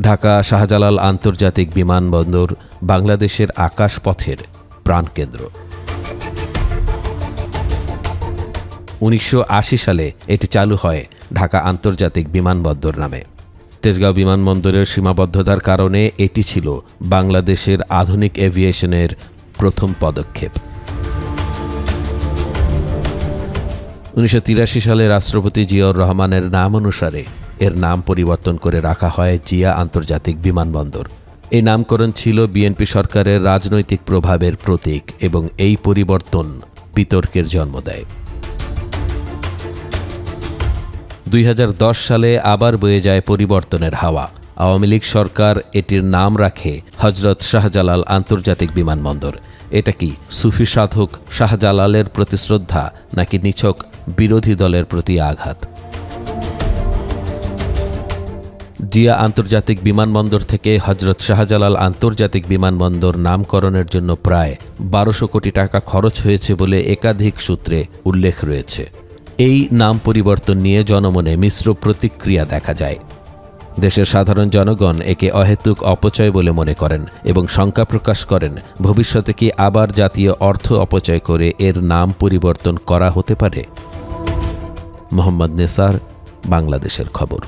ঢাকা শাহজালাল আন্তর্জাতিক বিমানবন্দর বাংলাদেশের আকাশপথের প্রাণকেন্দ্র। 1980 সালে এটি চালু হয় ঢাকা আন্তর্জাতিক বিমানবন্দর নামে। তেজগাঁও বিমানবন্দরের সীমাবদ্ধতার কারণে এটি ছিল বাংলাদেশের আধুনিক এভিয়েশনের প্রথম পদক্ষেপ। 1983 সালে রাষ্ট্রপতি জিয়াউর রহমানের নাম অনুসারে এর নাম পরিবর্তন করে রাখা হয় জিয়া আন্তর্জাতিক বিমানবন্দর। এই নামকরণ ছিল বিএনপি সরকারের রাজনৈতিক প্রভাবের প্রতীক এবং এই পরিবর্তন বিতর্কের জন্ম দেয়। 2010 সালে আবার বয়ে যায় পরিবর্তনের হাওয়া। আওয়ামী লীগ সরকার এটির নাম রাখে হযরত শাহজালাল আন্তর্জাতিক বিমানবন্দর। এটা কি সুফি সাধক শাহজালালের প্রতি শ্রদ্ধা নাকি নিছক বিরোধী দলের প্রতি আঘাত? জিয়া আন্তর্জাতিক বিমানবন্দর থেকে হযরত শাহজালাল আন্তর্জাতিক বিমানবন্দর নামকরণের জন্য প্রায় 1200 কোটি টাকা খরচ হয়েছে বলে একাধিক সূত্রে উল্লেখ রয়েছে। এই নাম পরিবর্তন নিয়ে জনমনে মিশ্র প্রতিক্রিয়া দেখা যায়। দেশের সাধারণ জনগণ একে অহেতুক অপচয় বলে মনে করেন এবং শঙ্কা প্রকাশ করেন ভবিষ্যতে কি আবার জাতীয় অর্থ অপচয় করে এর নাম পরিবর্তন করা হতে পারে। মোহাম্মদ নেসার, বাংলাদেশের খবর।